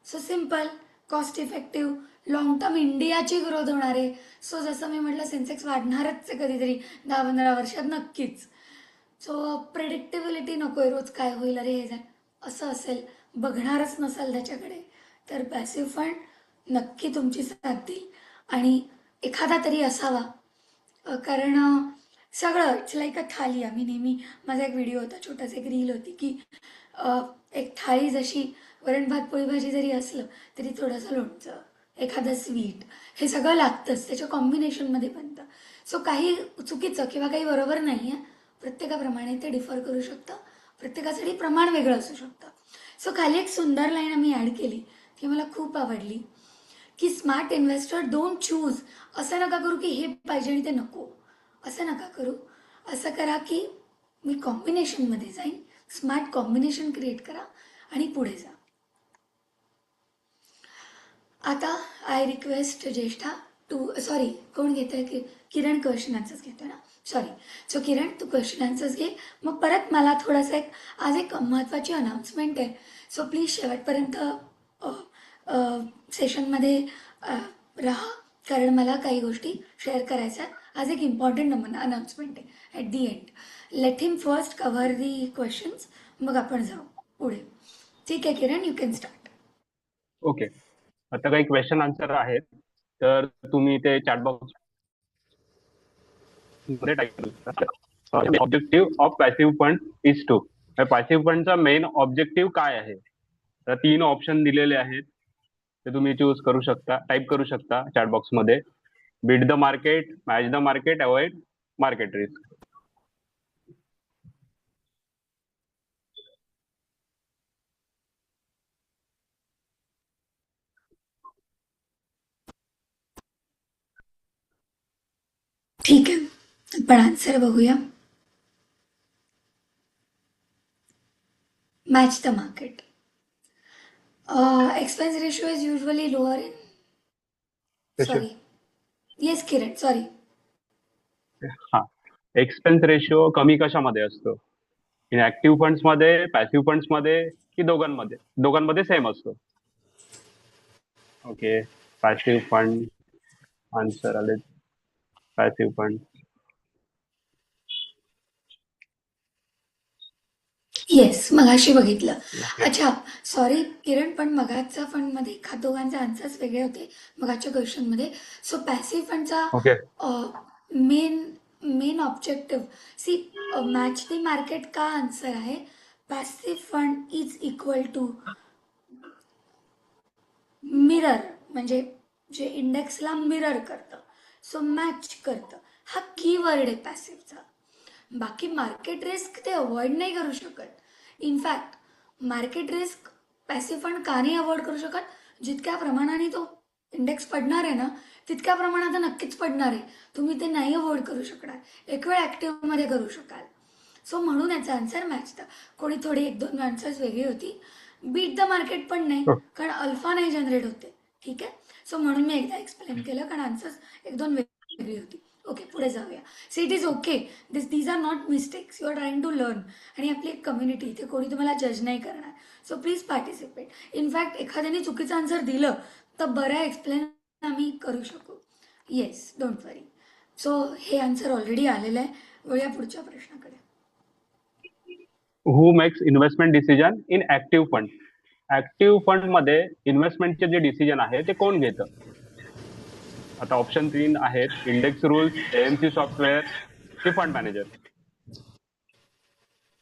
So simple, cost effective, long term इंडियाची ग्रोथ होणार आहे. सो जसं मी म्हटलं, सेन्सेक्स वाढणारच आहे कधीतरी 10-15 वर्षात नक्कीच. सो प्रेडिक्टेबिलिटी नको आहे, रोज काय होईल, अरे हे असं असेल, बघणारच नसाल त्याच्याकडे, तर पॅसिव्ह फंड नक्की तुमची साथ देईल. आणि एखादा तरी असावा, कारण सगळं इट्स लाईक अ थाली. आम्ही नेहमी, माझा एक व्हिडिओ होता, छोटासा एक रील होती, की एक थाळी जशी वरण भात पोळी भाजी जरी असलं तरी थोडंसं लोणचं, एखादं स्वीट, हे सगळं लागतंच, त्याच्या कॉम्बिनेशनमध्ये बनतं. सो काही चुकीचं किंवा काही बरोबर नाही आहे, प्रत्येकाप्रमाणे ते डिफर करू शकतं, प्रत्येकासाठी प्रमाण वेगळं असू शकतं. सो खाली एक सुंदर लाईन आम्ही ॲड केली, ती मला खूप आवडली, की स्मार्ट इन्व्हेस्टर डोंट चूज. असं नका करू की हे पाहिजे आणि ते नको, असं नका करू. असं करा की मी कॉम्बिनेशनमध्ये जाईन, स्मार्ट कॉम्बिनेशन क्रिएट करा आणि पुढे जा. आता I request Jyeshtha to, sorry कोण घेतं आहे, की किरण क्वेश्चन आन्सर्स घेतो ना, सॉरी. सो किरण, तू क्वेश्चन आन्सर्स घे, मग परत मला थोडंसं आज एक महत्त्वाची अनाउन्समेंट आहे. सो प्लीज शेवटपर्यंत सेशनमध्ये राहा, कारण मला काही गोष्टी शेअर करायच्या आहेत. आज एक इम्पॉर्टंट अनाउन्समेंट आहे at the end. Let him first cover the questions, मग आपण जाऊ पुढे. ठीक आहे किरण, यू कॅन स्टार्ट. ओके, आता काही क्वेश्चन आन्सर आहेत, तर तुम्ही ते चॅट बॉक्स मध्ये टाईप करू शकता. Objective of passive fund is to. Passive फंडचा मेन ऑब्जेक्टिव्ह काय आहे, तर 3 ऑप्शन दिलेले आहेत, ते तुम्ही चूज करू शकता, टाईप करू शकता चॅट बॉक्स मध्ये. Beat the market, match the market, avoid market risk. ठीक आहे, आपण आन्सर बघूया. Match the market. Expense ratio is usually lower in, sorry, yes Kiran, sorry. हा, एक्सपेन्स रेशिओ कमी कशामध्ये असतो? इन ऍक्टिव्ह फंड्स मध्ये, पॅसिव्ह फंड्स मध्ये, की दोघांमध्ये? दोघांमध्ये सेम असतो. ओके, पॅसिव्ह फंड आन्सर आले. Passive fund. येस, मगाशी बघितलं. ओके. अच्छा, सॉरी किरण, पण मगाच्या फंडमध्ये दोघांचे आन्सर्स वेगळे होते मगाच्या क्वेश्चनमध्ये. सो पॅसिव्ह फंडचा okay. Main main objective, C, match the market का आन्सर आहे. Passive fund is equal to mirror, म्हणजे जे इंडेक्सला मिरर करतं, सो मॅच करतं, हा कीवर्ड आहे पॅसिव्हचा. बाकी मार्केट रिस्क ते अवॉइड नाही करू शकत. In fact market risk passive fund का नाही अवॉइड करू शकत, जितक्या प्रमाणाने तो इंडेक्स पडणार आहे ना, तितक्या प्रमाणात नक्कीच पडणार आहे. तुम्ही ते नाही अवॉइड करू शकणार, एक वेळ ॲक्टिव्हमध्ये करू शकाल. सो म्हणून याचा आन्सर मॅच द. कोणी थोडी 1-2 आन्सर्स वेगळी होती. बीट द मार्केट पण नाही, कारण अल्फा नाही जनरेट होते. ठीक आहे, सो म्हणून मी एकदा एक्सप्लेन केलं, कारण आन्सर्स 1-2 वेगळी होती. ओके, पुढे जाऊया. See, it is okay, these are not mistakes, you are trying to learn. आणि आपली एक कम्युनिटी, इथे कोणी तुम्हाला जज नाही करणार. So please participate. इनफॅक्ट एखाद्याने चुकीचं आन्सर दिलं तर बऱ्या एक्सप्लेन आम्ही करू शकू. Yes, don't worry. सो हे आन्सर ऑलरेडी आलेलं आहे. वळूया पुढच्या प्रश्नाकडे. Who makes investment decision in active fund? Active fund मध्ये इन्व्हेस्टमेंटचे जे डिसिजन आहे ते कोण घेतं? आता ऑप्शन 3 आहेत: इंडेक्स रूल्स, एएमसी सॉफ्टवेअर की फंड मॅनेजर.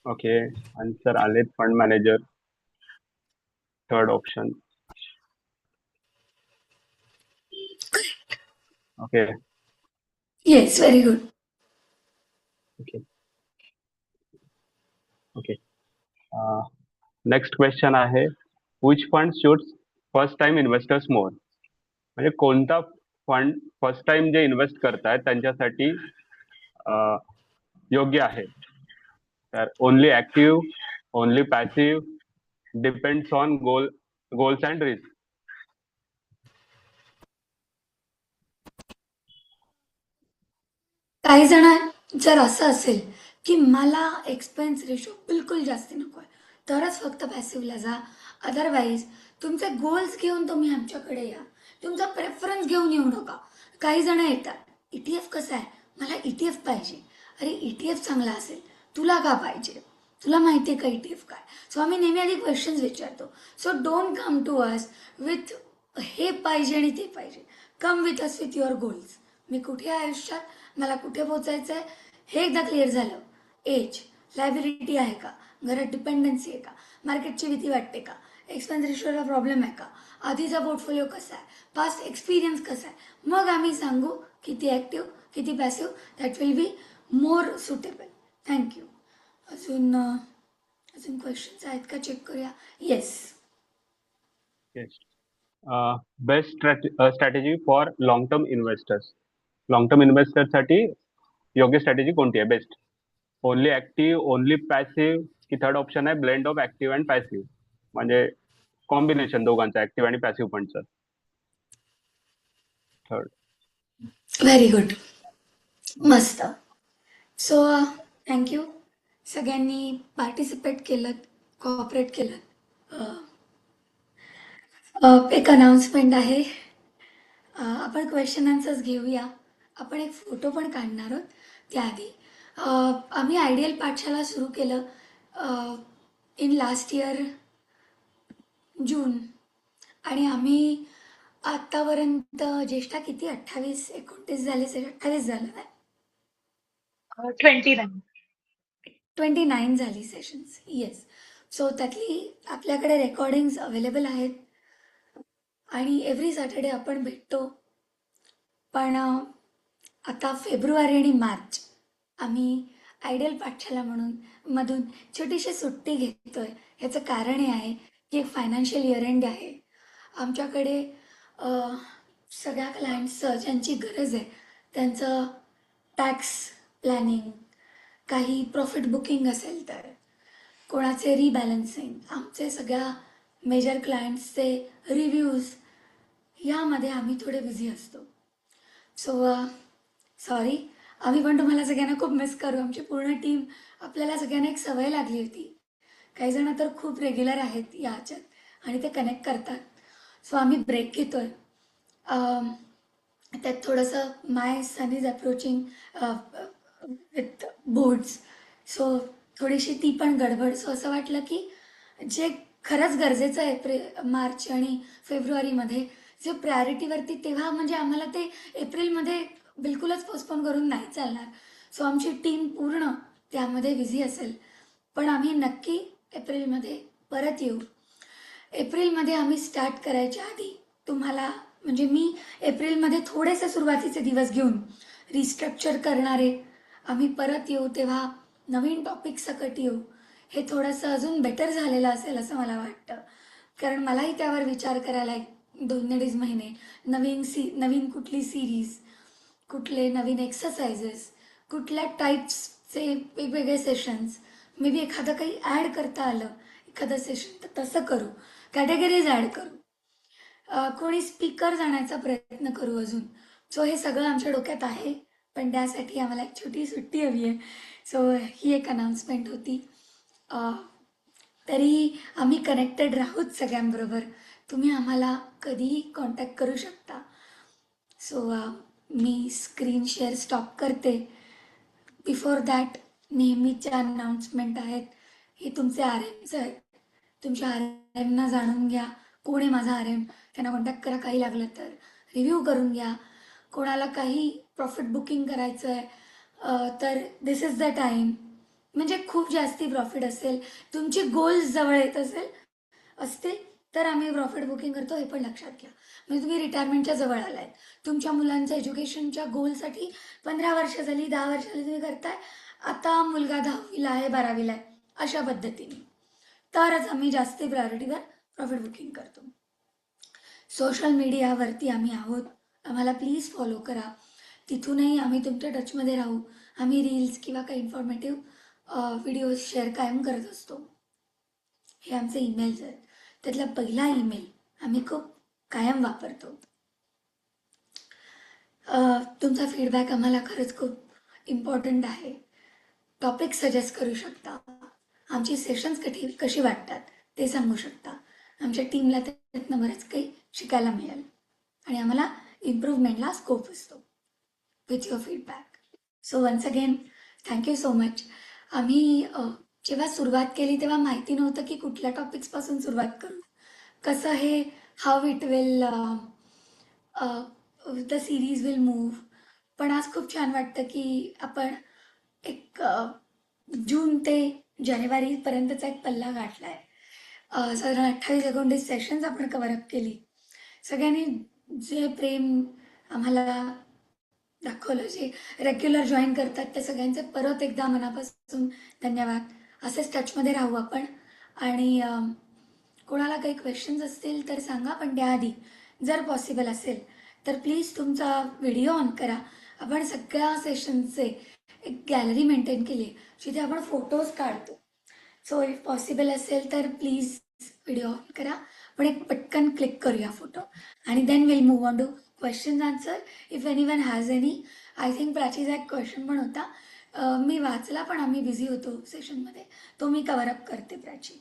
ओके, आन्सर आलेत fund manager. Third option. Okay. Yes, very good. Okay. Okay. Next question आहे: which fund suits first time investors more? म्हणजे कोणता फंड फर्स्ट टाइम जे invest करतायत त्यांच्यासाठी योग्य आहे? तर only active, only passive, depends on goals and risk. काही जण जर असं असेल की मला एक्सपेन्स रेशो बिलकुल जास्त नको आहे, तरच फक्त पॅसिव्हला जा. अदरवाईज तुमचे गोल्स घेऊन तुम्ही आमच्याकडे या, तुमचा प्रेफरन्स घेऊन येऊ नका. काही जण येतात, ETF कसं आहे, मला ETF पाहिजे. अरे ETF चांगला असेल, तुला का पाहिजे? तुला माहिती आहे का ETF काय? सो आम्ही नेहमी आधी क्वेश्चन्स विचारतो. So don't come to us with हे पाहिजे आणि ते पाहिजे. Come with us with your goals. मी कुठे आहे आयुष्यात, मला कुठे पोचायचं आहे, हे एकदा क्लिअर झालं. एज, लायबिलिटी आहे का, घरात डिपेंडन्सी आहे का, मार्केटची भीती वाटते का, एक्सपेन्स रेशोला प्रॉब्लेम आहे का, आधीचा पोर्टफोलिओ कसा आहे, पास्ट एक्सपिरियन्स कसा आहे, मग आम्ही सांगू किती ॲक्टिव्ह किती passive. That will be more suitable. Thank you. अजून क्वेश्चन्स आहेत का, चेक करूया. Yes. Best strategy for long term investors. Long term इन्व्हेस्टरसाठी योग्य स्ट्रॅटेजी कोणती आहे best? Only active, only passive की थर्ड ऑप्शन आहे blend of active and passive, म्हणजे कॉम्बिनेशन दोघांचं, ऍक्टिव्ह आणि पॅसिव्ह फंडचं. थर्ड. Very good. मस्त. So thank you. सगळ्यांनी पार्टिसिपेट केलं, कॉपरेट केलं. एक अनाउन्समेंट आहे. आपण क्वेश्चन आन्सर्स घेऊया. आपण एक फोटो पण काढणार आहोत. त्याआधी आम्ही आयडियल पाठशाला सुरू केलं इन लास्ट इयर जून, आणि आम्ही आत्तापर्यंत ज्येष्ठा किती 28-29 झाले, 28 झालं नाही, 29. 29 झाली सेशन्स. येस. सो त्यातली आपल्याकडे रेकॉर्डिंग्स अवेलेबल आहेत आणि एव्हरी सॅटर्डे आपण भेटतो. पण आता फेब्रुवारी आणि मार्च आम्ही आयडियल पाठशाला मधून छोटीशी सुट्टी घेतोय. ह्याचं कारण हे आहे की एक फायनान्शियल इयर एंड आहे. आमच्याकडे सगळ्या क्लायंट्सचं ज्यांची गरज आहे त्यांचं टॅक्स प्लॅनिंग, काही प्रॉफिट बुकिंग असेल तर, कोणाचे रिबॅलन्सिंग, आमचे सगळ्या मेजर क्लायंट्सचे रिव्ह्यूज, यामध्ये आम्ही थोडे बिझी असतो. सो सॉरी, आम्ही पण तुम्हाला सगळ्यांना खूप मिस करू. आमची पूर्ण टीम, आपल्याला सगळ्यांना एक सवय लागली होती. काही जण तर खूप रेग्युलर आहेत याच्यात आणि ते कनेक्ट करतात. सो आम्ही ब्रेक घेतोय. त्यात थोडंसं my son is approaching with boards, so थोडीशी ती पण गडबड. सो असं वाटलं की जे खरंच गरजेचं आहे मार्च आणि फेब्रुवारीमध्ये, जे प्रायोरिटीवरती, तेव्हा म्हणजे आम्हाला ते एप्रिलमध्ये बिलकुलच पोस्टपोन करून नाही चालणार. सो आमची टीम पूर्ण त्यामध्ये बिझी असेल. पण आम्ही नक्की एप्रिलमध्ये परत येऊ. एप्रिलमध्ये आम्ही स्टार्ट करायच्या आधी तुम्हाला, म्हणजे मी एप्रिलमध्ये थोडेसे सुरुवातीचे दिवस घेऊन रिस्ट्रक्चर करणारे, आम्ही परत येऊ तेव्हा नवीन टॉपिक सकट येऊ. हे थोडंसं अजून बेटर झालेलं असेल असं मला वाटतं, कारण मलाही त्यावर विचार करायला एक 2-2.5 महिने, नवीन कुठली सिरीज, कुठले नवीन एक्सरसाइजेस, कुठल्या टाईप्सचे वेगवेगळे सेशन्स, मे बी एखादं काही ॲड करता आलं एखादं सेशन तर तसं करू, कॅटेगरीज ॲड करू, कोणी स्पीकर जाण्याचा प्रयत्न करू अजून. सो हे सगळं आमच्या डोक्यात आहे, पण त्यासाठी आम्हाला एक छोटी सुट्टी हवी आहे. सो ही एक अनाउन्समेंट होती. तरीही आम्ही कनेक्टेड राहूच सगळ्यांबरोबर. तुम्ही आम्हाला कधीही कॉन्टॅक्ट करू शकता. सो मी स्क्रीन शेअर स्टॉप करते. बिफोर दॅट नेहमीच्या अनाउन्समेंट आहेत, हे तुमचे RMs आहेत. तुमच्या आर-एमना जाणून घ्या, कोण आहे माझा आर-एम, त्यांना कॉन्टॅक्ट करा, काही लागलं तर रिव्ह्यू करून घ्या. कोणाला काही प्रॉफिट बुकिंग करायचं आहे तर दिस इज द टाईम. म्हणजे खूप जास्ती प्रॉफिट असेल, तुमचे गोल्स जवळ येत असतील तर आम्ही प्रॉफिट बुकिंग करतो, हे पण लक्षात घ्या. म्हणजे तुम्ही रिटायरमेंटच्या जवळ आलाय, तुमच्या मुलांच्या एज्युकेशनच्या गोलसाठी 15 वर्ष झाली, 10 वर्ष झाली तुम्ही करताय, आता मुलगा 10वीला आहे, 12वीला आहे, अशा पद्धतीने तरच आम्ही जास्ती प्रायोरिटीवर प्रॉफिट बुकिंग करतो. सोशल मीडियावरती आम्ही आहोत, आम्हाला प्लीज फॉलो करा. तिथूनही आम्ही तुमच्या टचमध्ये राहू. आम्ही रील्स किंवा काही इन्फॉर्मेटिव्ह व्हिडिओज शेअर कायम करत असतो. हे आमचे ईमेल्स आहेत, त्यातला पहिला ईमेल आम्ही खूप कायम वापरतो. तुमचा फीडबॅक आम्हाला खरंच खूप इम्पॉर्टंट आहे. टॉपिक सजेस्ट करू शकता, आमची सेशन्स कशी वाटतात ते सांगू शकता. आमच्या टीमला त्यातनं बरंच काही शिकायला मिळेल आणि आम्हाला इम्प्रूव्हमेंटला स्कोप असतो with your feedback. So once again thank you so much. आम्ही जेव्हा सुरुवात केली तेव्हा माहिती नव्हतं की कुठल्या टॉपिक्सपासून सुरुवात करू, कसं हे how it will the series will move. पण आज खूप छान वाटतं की आपण एक जून ते जानेवारीपर्यंतचा एक पल्ला गाठला आहे. साधारण 28-29 सेशन्स आपण कव्हरअप केली. सगळ्यांनी जे प्रेम आम्हाला दाखवलं, जे रेग्युलर जॉईन करतात त्या सगळ्यांचे परत एकदा मनापासून धन्यवाद. असेच टचमध्ये राहू आपण. आणि कोणाला काही क्वेश्चन्स असतील तर सांगा, पण त्याआधी जर पॉसिबल असेल तर प्लीज तुमचा व्हिडिओ ऑन करा. आपण सगळ्या सेशनचे एक गॅलरी मेंटेन केली आहे जिथे आपण फोटोज काढतो. सो इफ पॉसिबल असेल तर प्लीज व्हिडिओ ऑन करा, आपण एक पटकन क्लिक करूया फोटो आणि then will move on to question answer if any one has any. I think प्राचीचा एक क्वेश्चन पण होता, मी वाचला पण आम्ही बिझी होतो सेशनमध्ये, तो मी कव्हरअप करते. प्राची,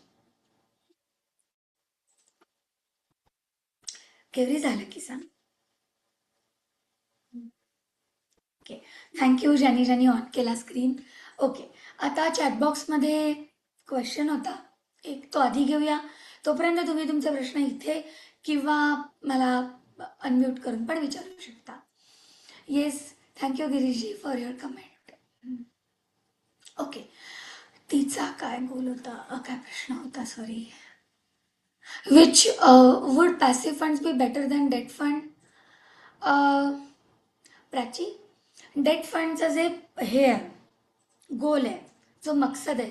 केवढी झालं की सांग. ओके, थँक्यू ज्यांनी ज्यांनी ऑन केला स्क्रीन. ओके, आता चॅटबॉक्समध्ये क्वेश्चन होता एक, तो आधी घेऊया. तोपर्यंत तुम्ही तुमचे प्रश्न इथे किंवा मला अनम्यूट करून पण विचारू शकता. Yes, thank you Girishji for your comment. Okay, तिचा काय गोल होता, काय प्रश्न होता, sorry. Which would passive funds be better than debt fund? Prachi, debt फंडचं जे हे आहे, गोल आहे, जो मकसद आहे,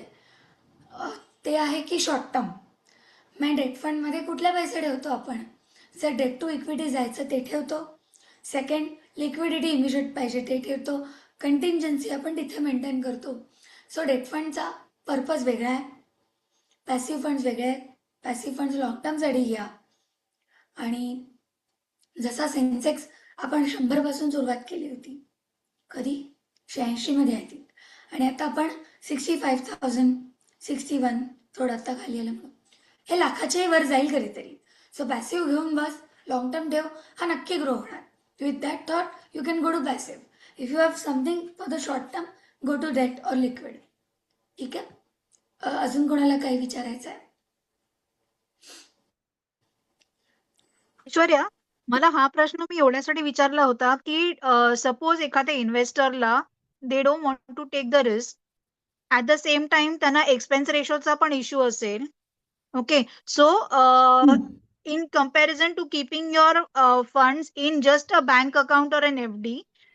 ते आहे की शॉर्ट टर्म. मग डेट फंडमध्ये कुठले पैसे ठेवतो आपण? जर डेट टू इक्विटी जायचं ते ठेवतो. सेकंड, लिक्विडिटी इमिजिएट पाहिजे ते ठेवतो. कंटिंजन्सी आपण तिथे मेंटेन करतो. सो डेट फंडचा पर्पज वेगळा आहे, पॅसिव्ह फंड्स वेगळे आहेत. पॅसिव्ह फंड्स लॉंग टर्मसाठी घ्या. आणि जसा सेन्सेक्स आपण 100 पासून सुरुवात केली होती, कधी 86 मध्ये आहे ती, आणि आता आपण 65,000, 61, थोडं आता खाली आलं म्हणून हे लाखाच्याही वर जाईल कधीतरी. सो पॅसिव्ह घेऊन बस, लॉंग टर्म ठेव, हा नक्की ग्रो होणार. With that thought you can go to passive. If you have something for the short term, go to debt or liquid. ठीक आहे, अजून कोणाला काही विचारायचं आहे? ऐश्वर्या, मला हा प्रश्न मी एवढ्यासाठी विचारला होता की सपोज एखाद्या इन्व्हेस्टरला they don't want to take the risk, at the same time त्यांना एक्सपेन्स रेशोचा पण इश्यू असेल. Okay, so in comparison to keeping your funds in just a bank account or an FD,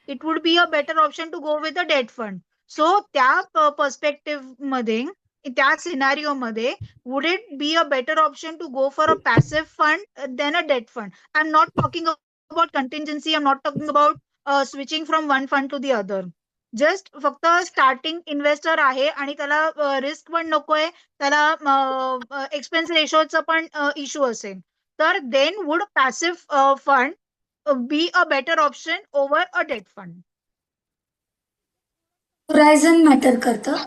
it would be a better option to go with a debt fund. So त्या perspective मध्ये, त्या scenario मध्ये, would it be a better option to go for a passive fund than a debt fund? I'm not talking about contingency. I'm not talking about switching from one fund to the other. Just फक्त starting investor आहे आणि त्याला risk पण नकोय, त्याला expense रेशोचा पण issue असेल, तर then would passive fund be a better option over a debt fund? Horizon matter करतं,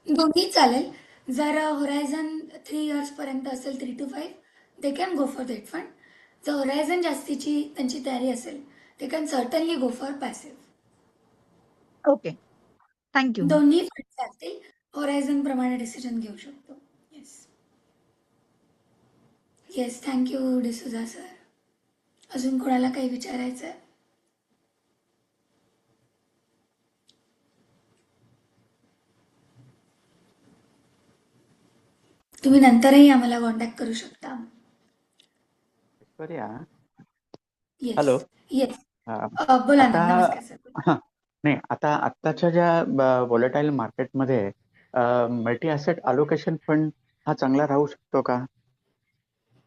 दोन्ही चालेल. जर होरायझन 3 years पर्यंत असेल, 3 to 5, they can go for debt fund. जर होरायझन जास्तीची त्यांची तयारी असेल, they can certainly go for passive. Okay, thank you. दोन्ही फंड चालतील, होरायझन प्रमाणे डिसिजन घेऊ शकतो. Yes. Yes, thank you D'Souza sir. अजून कोणाला काही विचारायचं आहे? तुम्ही नंतरही आम्हाला कॉन्टॅक्ट करू शकता. ऐश्वर्या, येस. हॅलो. येस. अ, बोला ना. आता नमस्कार सर. हां, नाही आता आत्ताच्या ज्या व्होलेटाईल मार्केटमध्ये मल्टी ॲसेट अलोकेशन फंड हा चांगला राहू शकतो का?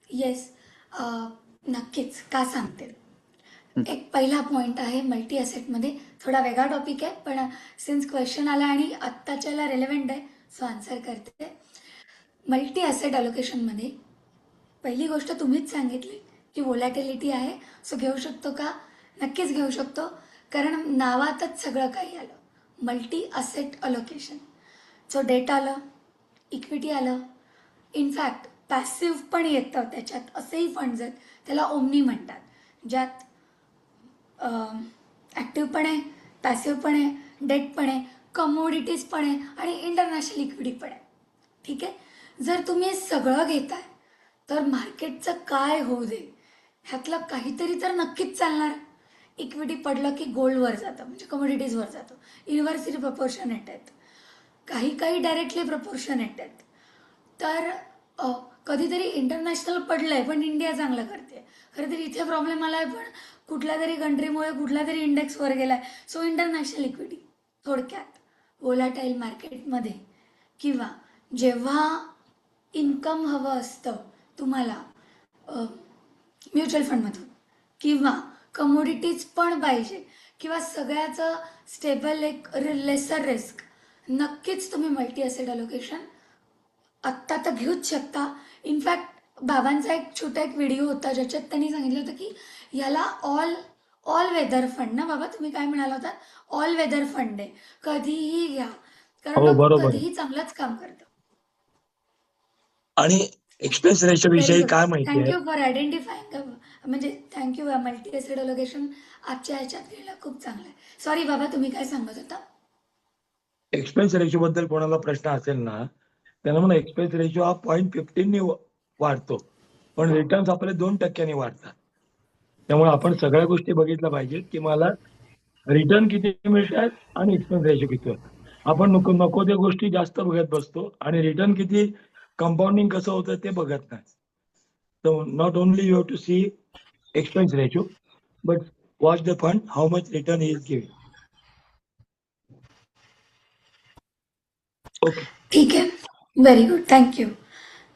येस. नक्कीच. का सांगते. हं. एक पहिला पॉईंट आहे मल्टी ॲसेटमध्ये. थोडा वेगळा टॉपिक आहे, पण सिन्स क्वेश्चन आला आणि आत्ताच्याला रेलेव्हंट आहे, सो आन्सर करते. मल्टी ॲसेट अलोकेशनमध्ये पहिली गोष्ट तुम्हीच सांगितली की व्होलॅटिलिटी आहे, सो घेऊ शकतो का? नक्कीच घेऊ शकतो, कारण नावातच सगळं काही आलं. Multi asset allocation. So debt आलं, इक्विटी आलं, इनफॅक्ट पॅसिव्ह पण येतं त्याच्यात. असेही फंड्स आहेत, त्याला ओमनी म्हणतात, ज्यात ॲक्टिव्ह पण आहे, पॅसिव्ह पण आहे, डेट पण आहे, कमोडिटीज पण आहे आणि इंटरनॅशनल इक्विटी पण आहे. ठीक आहे. जर तुम्ही हे सगळं घेताय तर मार्केटचं काय होऊ दे, ह्यातलं काहीतरी तर नक्कीच चालणार. इक्विटी पडलं की गोल्डवर जातं, म्हणजे कमोडिटीजवर जातं. इन्व्हर्सली प्रपोर्शनेट आहेत, काही काही डायरेक्टली प्रपोर्शनेट आहेत. तर कधीतरी इंटरनॅशनल पडलंय पण इंडिया चांगलं करते. खरं तर इथे प्रॉब्लेम आलाय, पण कुठल्या तरी कंट्रीमुळे कुठला तरी इंडेक्स वर गेलाय. So international equity. थोडक्यात व्होलाटाईल मार्केटमध्ये किंवा जेव्हा इन्कम हवं असतं तुम्हाला म्युच्युअल फंडमधून, किंवा कमोडिटीज पण पाहिजे, किंवा सगळ्याचं स्टेबल एक लेसर रिस्क, नक्कीच तुम्ही मल्टी ॲसेट अलोकेशन आत्ता तर घेऊच शकता. इनफॅक्ट बाबांचा एक व्हिडिओ होता ज्याच्यात त्यांनी सांगितलं होतं की याला ऑल वेदर फंड ना बाबा, तुम्ही काय म्हणाला होता? ऑल वेदर फंड आहे, कधीही घ्या, कारण हो, तो बरोबर. कधीही चांगलंच काम करतं. आणि एक्सपेन्स रेशो व्हेरी विषयी गुड. काय माहिती आहे? Thank you for identifying. म्हणजे थँक्यू. मल्टी ॲसेट अलोकेशन आजच्या ह्याच्यात घ्यायला खूप चांगलं आहे. सॉरी बाबा, तुम्ही काय सांगत होता? एक्सपेन्स रेशो बद्दल कोणाला प्रश्न असेल ना, त्यांना म्हणा एक्सपेन्स रेशो हा 0.15 ने वाढतो, पण रिटर्न्स आपले 2% वाढतात. त्यामुळे आपण सगळ्या गोष्टी बघितल्या पाहिजेत की मला रिटर्न किती मिळतात आणि एक्सपेन्स रेशो किती होतात. आपण नको नको त्या गोष्टी जास्त बघत बसतो आणि रिटर्न किती, कंपाऊंडिंग कसं होतं ते बघत नाही. So not only you have to see expense ratio, but watch the fund, how much return he is giving. Okay. ठीक आहे. Very good. Thank you.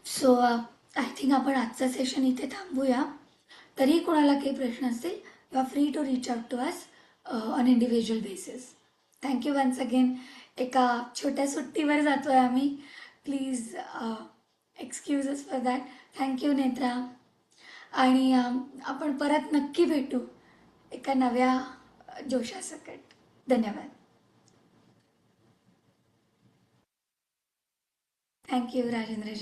So I think आपण आजचं सेशन इथे थांबूया. तरी कोणाला काही प्रश्न असतील, you are free to reach out to us on individual basis. Thank you once again. एका छोट्या सुट्टीवर जातोय आम्ही. Please excuse us for that. Thank you Netra. आणि आपण परत नक्की भेटू एका नव्या जोशासकट. धन्यवाद. थँक्यू राजेंद्रजी.